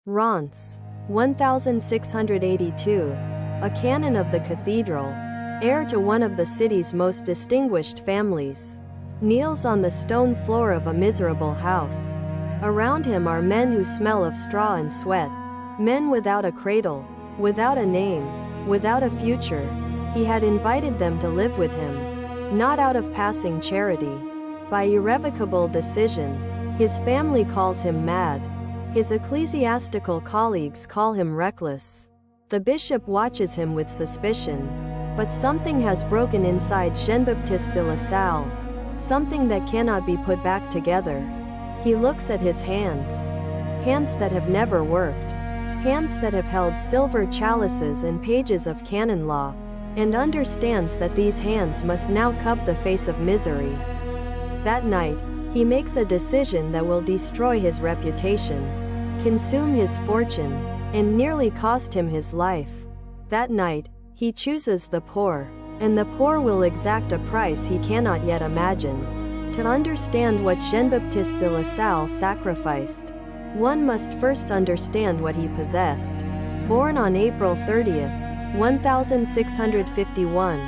Reims, 1682, a canon of the cathedral, heir to one of the city's most distinguished families, kneels on the stone floor of a miserable house. Around him are men who smell of straw and sweat, men without a cradle, without a name, without a future. He had invited them to live with him, not out of passing charity. By irrevocable decision, his family calls him mad. His ecclesiastical colleagues call him reckless. The bishop watches him with suspicion. But something has broken inside Jean-Baptiste de la Salle, something that cannot be put back together. He looks at his hands. Hands that have never worked. Hands that have held silver chalices and pages of canon law, and understands that these hands must now cup the face of misery. That night, he makes a decision that will destroy his reputation, consume his fortune, and nearly cost him his life. That night, he chooses the poor, and the poor will exact a price he cannot yet imagine. To understand what Jean-Baptiste de la Salle sacrificed, one must first understand what he possessed. Born on April 30th, 1651,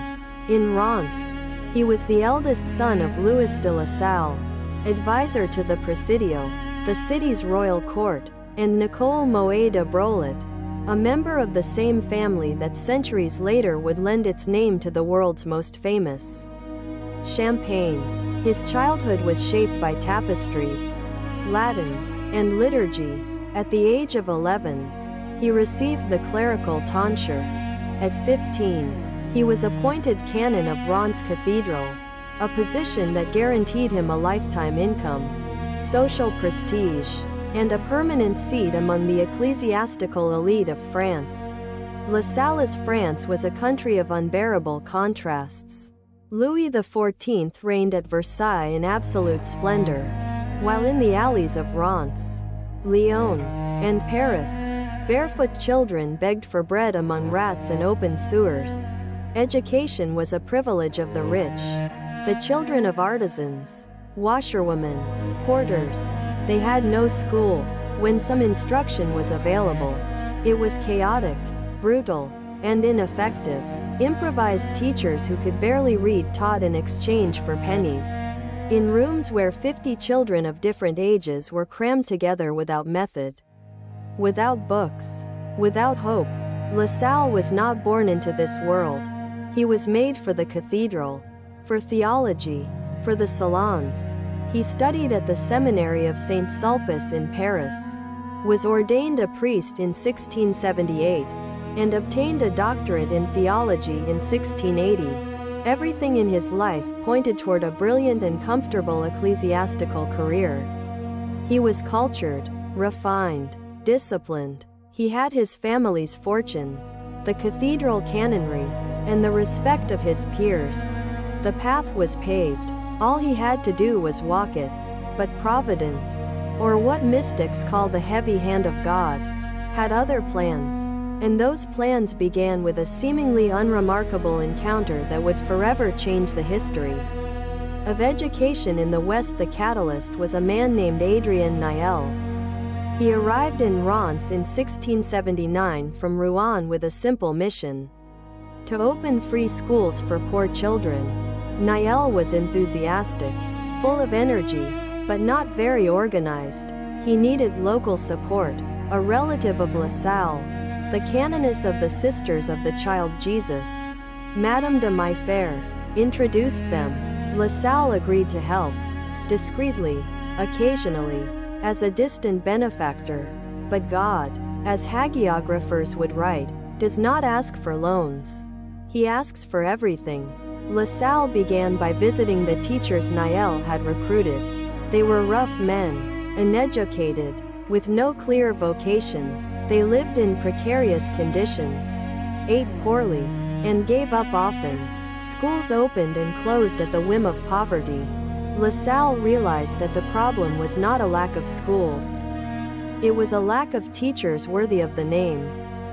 in Reims, he was the eldest son of Louis de la Salle, advisor to the Presidio, the city's royal court, and Nicole Moët de Brolet, a member of the same family that centuries later would lend its name to the world's most famous Champagne. His childhood was shaped by tapestries, Latin, and liturgy. At the age of 11, he received the clerical tonsure. At 15, he was appointed canon of Reims Cathedral, a position that guaranteed him a lifetime income, social prestige, and a permanent seat among the ecclesiastical elite of France. La Salle's France was a country of unbearable contrasts. Louis XIV reigned at Versailles in absolute splendor, while in the alleys of Reims, Lyon, and Paris, barefoot children begged for bread among rats and open sewers. Education was a privilege of the rich. The children of artisans, washerwomen, porters, they had no school. When some instruction was available, it was chaotic, brutal, and ineffective. Improvised teachers who could barely read taught in exchange for pennies. In rooms where 50 children of different ages were crammed together without method, without books, without hope, La Salle was not born into this world. He was made for the cathedral, for theology, for the salons. He studied at the seminary of Saint Sulpice in Paris, was ordained a priest in 1678, and obtained a doctorate in theology in 1680. Everything in his life pointed toward a brilliant and comfortable ecclesiastical career. He was cultured, refined, disciplined. He had his family's fortune, the cathedral canonry, and the respect of his peers. The path was paved. All he had to do was walk it. But Providence, or what mystics call the heavy hand of God, had other plans, and those plans began with a seemingly unremarkable encounter that would forever change the history of education in the West. The catalyst was a man named Adrien Niel. He arrived in Reims in 1679 from Rouen with a simple mission: to open free schools for poor children. Niel was enthusiastic, full of energy, but not very organized. He needed local support. A relative of La Salle, the canoness of the Sisters of the Child Jesus, Madame de Maillefert, introduced them. La Salle agreed to help, discreetly, occasionally, as a distant benefactor. But God, as hagiographers would write, does not ask for loans. He asks for everything. La Salle began by visiting the teachers Niel had recruited. They were rough men, uneducated, with no clear vocation. They lived in precarious conditions, ate poorly, and gave up often. Schools opened and closed at the whim of poverty. La Salle realized that the problem was not a lack of schools. It was a lack of teachers worthy of the name.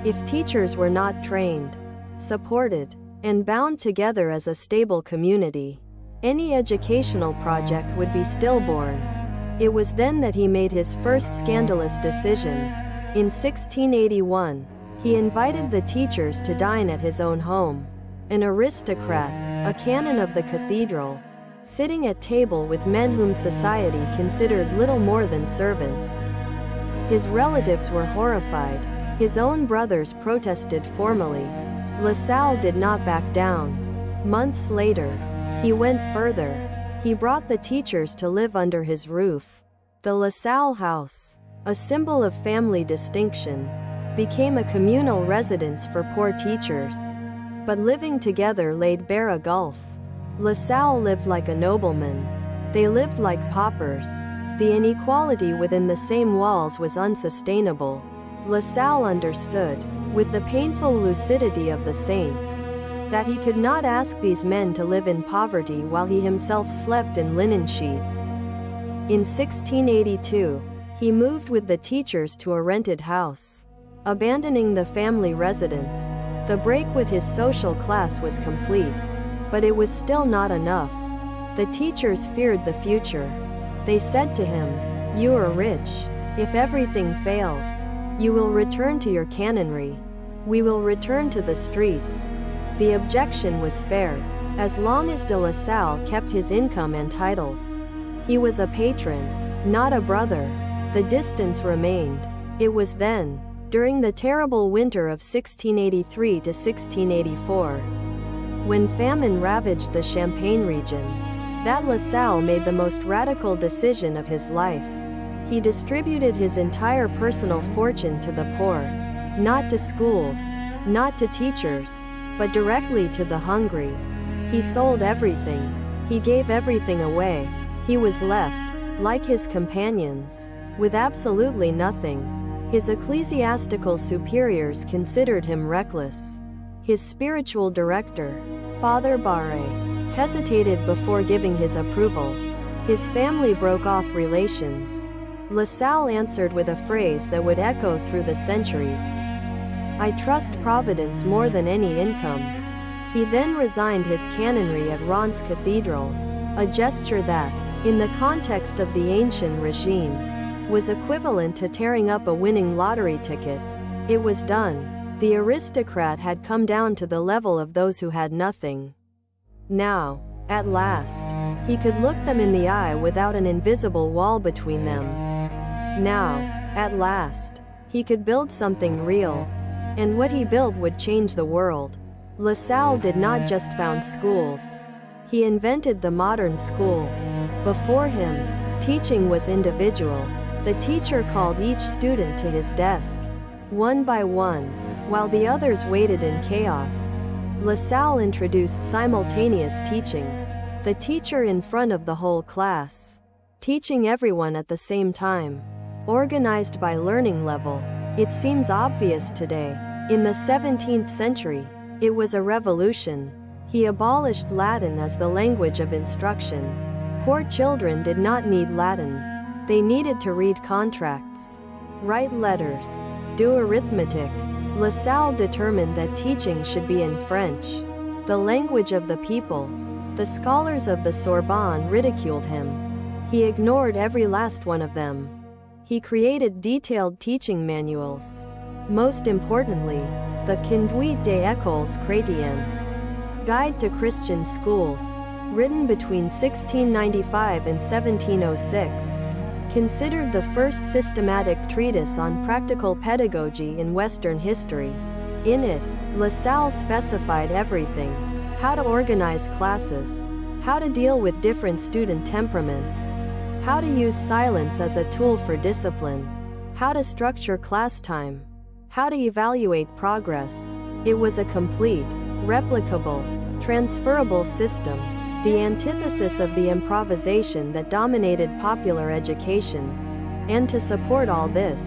If teachers were not trained, supported, and bound together as a stable community, any educational project would be stillborn. It was then that he made his first scandalous decision. In 1681, he invited the teachers to dine at his own home. An aristocrat, a canon of the cathedral, sitting at table with men whom society considered little more than servants. His relatives were horrified. His own brothers protested formally. La Salle did not back down. Months later, he went further. He brought the teachers to live under his roof. The La Salle house, a symbol of family distinction, became a communal residence for poor teachers. But living together laid bare a gulf. La Salle lived like a nobleman. They lived like paupers. The inequality within the same walls was unsustainable. La Salle understood, with the painful lucidity of the saints, that he could not ask these men to live in poverty while he himself slept in linen sheets. In 1682, he moved with the teachers to a rented house. Abandoning the family residence, the break with his social class was complete. But it was still not enough. The teachers feared the future. They said to him, "You are rich. If everything fails, you will return to your canonry. We will return to the streets." The objection was fair, as long as de La Salle kept his income and titles. He was a patron, not a brother. The distance remained. It was then, during the terrible winter of 1683 to 1684, when famine ravaged the Champagne region, that La Salle made the most radical decision of his life. He distributed his entire personal fortune to the poor, not to schools, not to teachers, but directly to the hungry. He sold everything. He gave everything away. He was left, like his companions, with absolutely nothing. His ecclesiastical superiors considered him reckless. His spiritual director, Father Barre, hesitated before giving his approval. His family broke off relations. La Salle answered with a phrase that would echo through the centuries: "I trust Providence more than any income." He then resigned his canonry at Reims Cathedral, a gesture that, in the context of the ancient regime, was equivalent to tearing up a winning lottery ticket. It was done. The aristocrat had come down to the level of those who had nothing. Now, at last, he could look them in the eye without an invisible wall between them. Now, at last, he could build something real. And what he built would change the world. La Salle did not just found schools. He invented the modern school. Before him, teaching was individual. The teacher called each student to his desk, one by one, while the others waited in chaos. La Salle introduced simultaneous teaching. The teacher in front of the whole class, teaching everyone at the same time. Organized by learning level. It seems obvious today. In the 17th century, it was a revolution. He abolished Latin as the language of instruction. Poor children did not need Latin. They needed to read contracts, write letters, do arithmetic. La Salle determined that teaching should be in French, the language of the people. The scholars of the Sorbonne ridiculed him. He ignored every last one of them. He created detailed teaching manuals. Most importantly, the Conduite des Écoles Chrétiennes, Guide to Christian Schools, written between 1695 and 1706, considered the first systematic treatise on practical pedagogy in Western history. In it, La Salle specified everything: how to organize classes, how to deal with different student temperaments, how to use silence as a tool for discipline, how to structure class time, how to evaluate progress. It was a complete, replicable, transferable system, the antithesis of the improvisation that dominated popular education. And to support all this,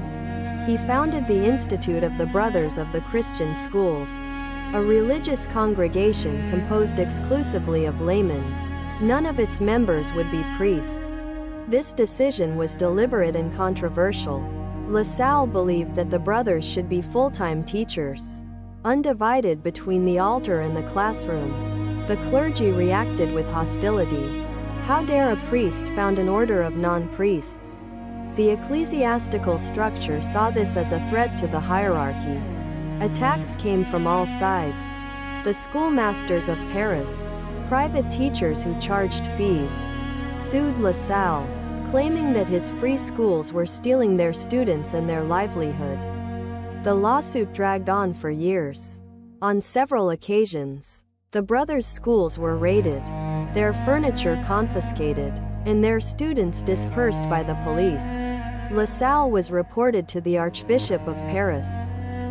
he founded the Institute of the Brothers of the Christian Schools, a religious congregation composed exclusively of laymen. None of its members would be priests. This decision was deliberate and controversial. La Salle believed that the brothers should be full-time teachers, undivided between the altar and the classroom. The clergy reacted with hostility. How dare a priest found an order of non-priests? The ecclesiastical structure saw this as a threat to the hierarchy. Attacks came from all sides. The schoolmasters of Paris, private teachers who charged fees, sued La Salle, claiming that his free schools were stealing their students and their livelihood. The lawsuit dragged on for years. On several occasions, the brothers' schools were raided, their furniture confiscated, and their students dispersed by the police. La Salle was reported to the Archbishop of Paris.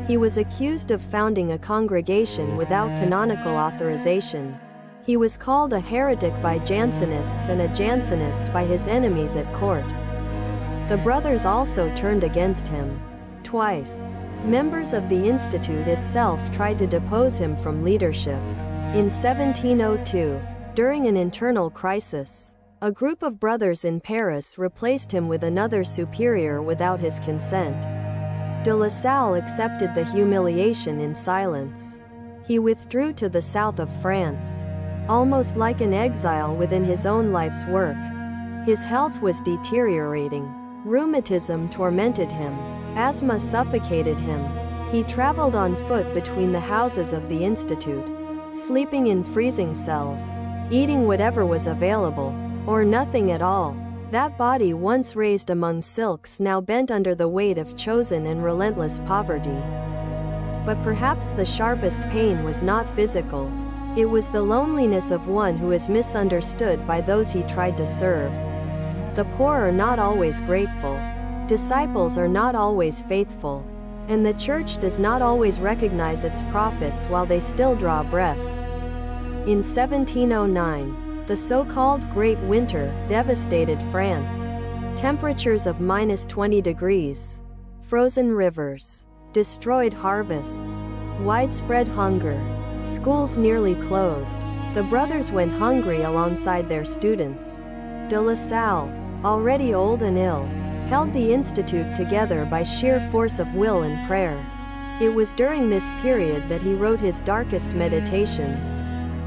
He was accused of founding a congregation without canonical authorization. He was called a heretic by Jansenists and a Jansenist by his enemies at court. The brothers also turned against him. Twice, members of the institute itself tried to depose him from leadership. In 1702, during an internal crisis, a group of brothers in Paris replaced him with another superior without his consent. De La Salle accepted the humiliation in silence. He withdrew to the south of France, almost like an exile within his own life's work. His health was deteriorating. Rheumatism tormented him. Asthma suffocated him. He traveled on foot between the houses of the institute, sleeping in freezing cells, eating whatever was available, or nothing at all. That body once raised among silks now bent under the weight of chosen and relentless poverty. But perhaps the sharpest pain was not physical. It was the loneliness of one who is misunderstood by those he tried to serve. The poor are not always grateful. Disciples are not always faithful. And the church does not always recognize its prophets while they still draw breath. In 1709, the so-called Great Winter devastated France. Temperatures of -20 degrees, frozen rivers, destroyed harvests, widespread hunger, schools nearly closed. The brothers went hungry alongside their students. De La Salle, already old and ill, held the institute together by sheer force of will and prayer. It was during this period that he wrote his darkest meditations,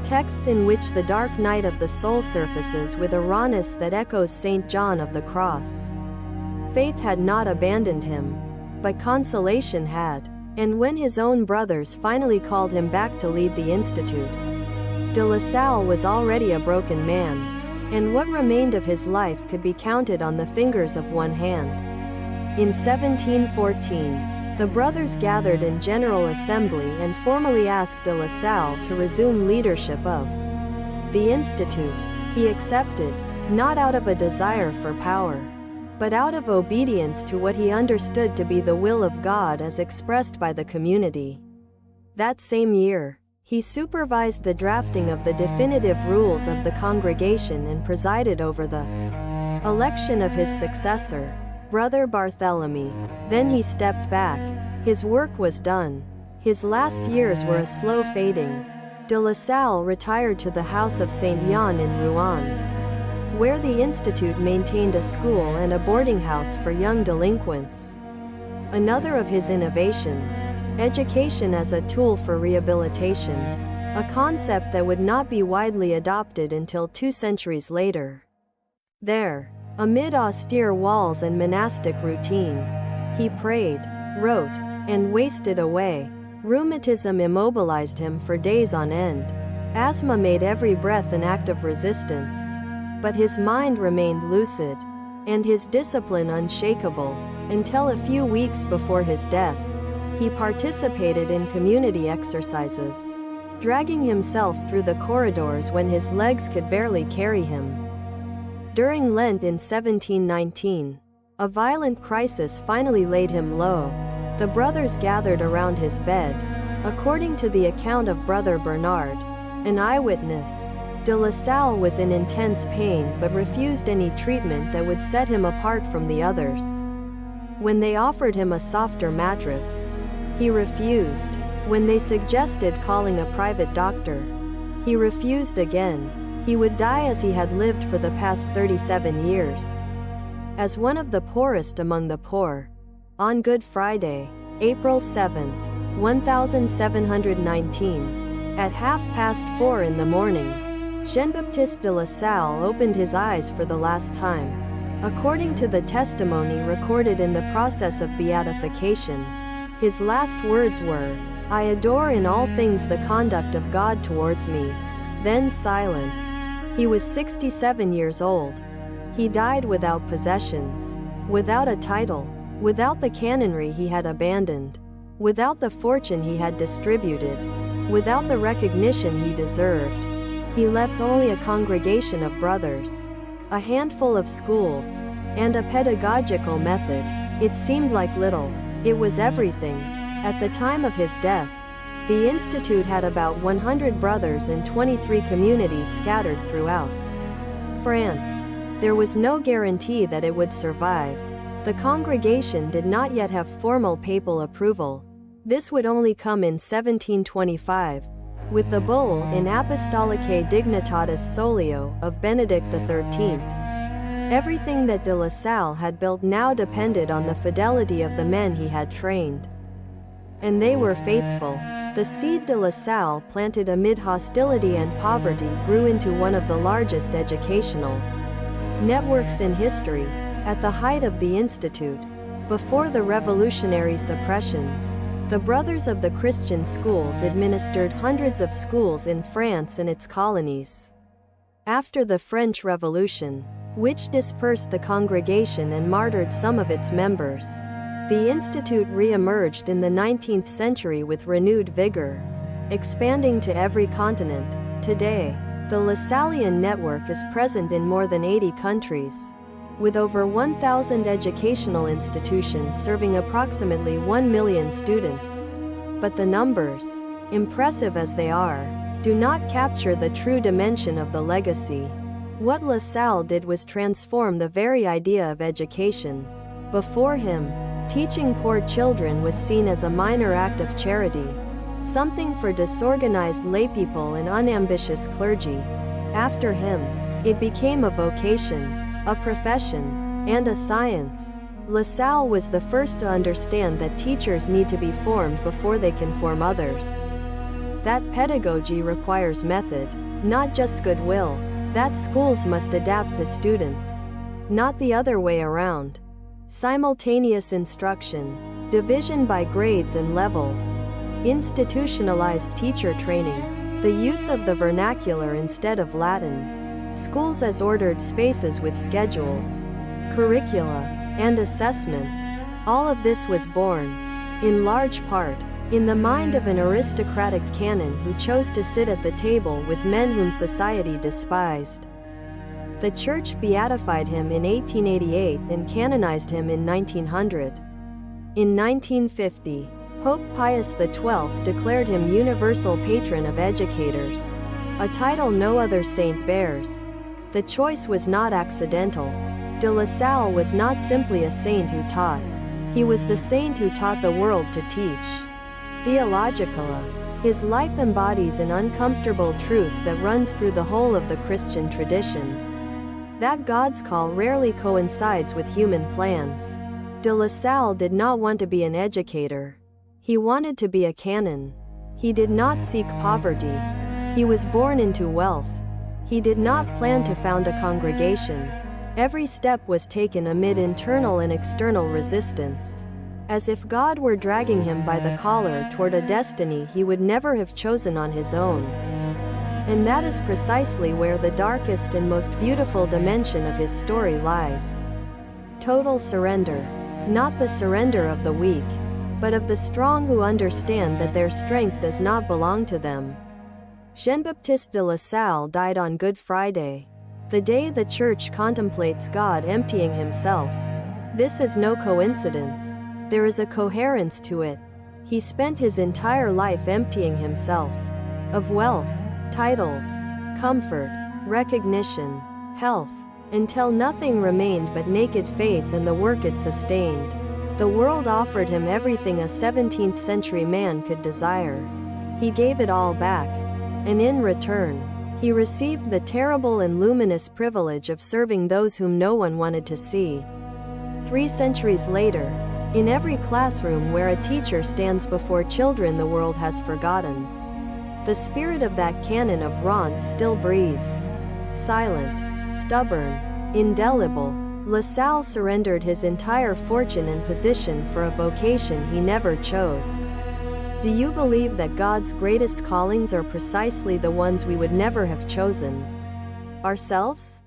texts in which the dark night of the soul surfaces with a rawness that echoes St. John of the Cross. Faith had not abandoned him, but consolation had. And when his own brothers finally called him back to lead the institute, De La Salle was already a broken man, and what remained of his life could be counted on the fingers of one hand. In 1714, the brothers gathered in General Assembly and formally asked De La Salle to resume leadership of the institute. He accepted, not out of a desire for power, but out of obedience to what he understood to be the will of God as expressed by the community. That same year, he supervised the drafting of the definitive rules of the congregation and presided over the election of his successor, Brother Barthélemy. Then he stepped back. His work was done. His last years were a slow fading. De La Salle retired to the house of Saint Jan in Rouen, where the institute maintained a school and a boarding house for young delinquents. Another of his innovations, education as a tool for rehabilitation, a concept that would not be widely adopted until 2 centuries later. There, amid austere walls and monastic routine, he prayed, wrote, and wasted away. Rheumatism immobilized him for days on end. Asthma made every breath an act of resistance. But his mind remained lucid, and his discipline unshakable, until a few weeks before his death. He participated in community exercises, dragging himself through the corridors when his legs could barely carry him. During Lent in 1719, a violent crisis finally laid him low. The brothers gathered around his bed. According to the account of Brother Bernard, an eyewitness, De La Salle was in intense pain but refused any treatment that would set him apart from the others. When they offered him a softer mattress, he refused. When they suggested calling a private doctor, he refused again. He would die as he had lived for the past 37 years, as one of the poorest among the poor. On Good Friday, April 7, 1719, at 4:30 in the morning, Jean-Baptiste de La Salle opened his eyes for the last time. According to the testimony recorded in the process of beatification, his last words were, "I adore in all things the conduct of God towards me." Then silence. He was 67 years old. He died without possessions, without a title, without the canonry he had abandoned, without the fortune he had distributed, without the recognition he deserved. He left only a congregation of brothers, a handful of schools, and a pedagogical method. It seemed like little. It was everything. At the time of his death, the institute had about 100 brothers in 23 communities scattered throughout France. There was no guarantee that it would survive. The congregation did not yet have formal papal approval. This would only come in 1725, with the bull In Apostolicae Dignitatis Solio of Benedict XIII. Everything that de La Salle had built now depended on the fidelity of the men he had trained. And they were faithful. The seed de La Salle planted amid hostility and poverty grew into one of the largest educational networks in history. At the height of the institute, before the revolutionary suppressions, the Brothers of the Christian Schools administered hundreds of schools in France and its colonies. After the French Revolution, which dispersed the congregation and martyred some of its members, the institute re-emerged in the 19th century with renewed vigor, expanding to every continent. Today, the Lasallian network is present in more than 80 countries, with over 1,000 educational institutions serving approximately 1 million students. But the numbers, impressive as they are, do not capture the true dimension of the legacy. What La Salle did was transform the very idea of education. Before him, teaching poor children was seen as a minor act of charity, something for disorganized laypeople and unambitious clergy. After him, it became a vocation, a profession, and a science. La Salle was the first to understand that teachers need to be formed before they can form others. That pedagogy requires method, not just goodwill. That schools must adapt to students, not the other way around. Simultaneous instruction, division by grades and levels, institutionalized teacher training, the use of the vernacular instead of Latin, schools as ordered spaces with schedules, curricula, and assessments. All of this was born, in large part, in the mind of an aristocratic canon who chose to sit at the table with men whom society despised. The Church beatified him in 1888 and canonized him in 1900. In 1950, Pope Pius XII declared him universal patron of educators, a title no other saint bears. The choice was not accidental. De La Salle was not simply a saint who taught. He was the saint who taught the world to teach. Theologically, his life embodies an uncomfortable truth that runs through the whole of the Christian tradition. That God's call rarely coincides with human plans. De La Salle did not want to be an educator. He wanted to be a canon. He did not seek poverty. He was born into wealth. He did not plan to found a congregation. Every step was taken amid internal and external resistance, as if God were dragging him by the collar toward a destiny he would never have chosen on his own. And that is precisely where the darkest and most beautiful dimension of his story lies. Total surrender. Not the surrender of the weak, but of the strong who understand that their strength does not belong to them. Jean-Baptiste de La Salle died on Good Friday, the day the Church contemplates God emptying himself. This is no coincidence. There is a coherence to it. He spent his entire life emptying himself of wealth, titles, comfort, recognition, health, until nothing remained but naked faith and the work it sustained. The world offered him everything a 17th century man could desire. He gave it all back, and in return, he received the terrible and luminous privilege of serving those whom no one wanted to see. 3 centuries later, in every classroom where a teacher stands before children the world has forgotten, the spirit of that canon of Reims still breathes. Silent, stubborn, indelible, La Salle surrendered his entire fortune and position for a vocation he never chose. Do you believe that God's greatest callings are precisely the ones we would never have chosen ourselves?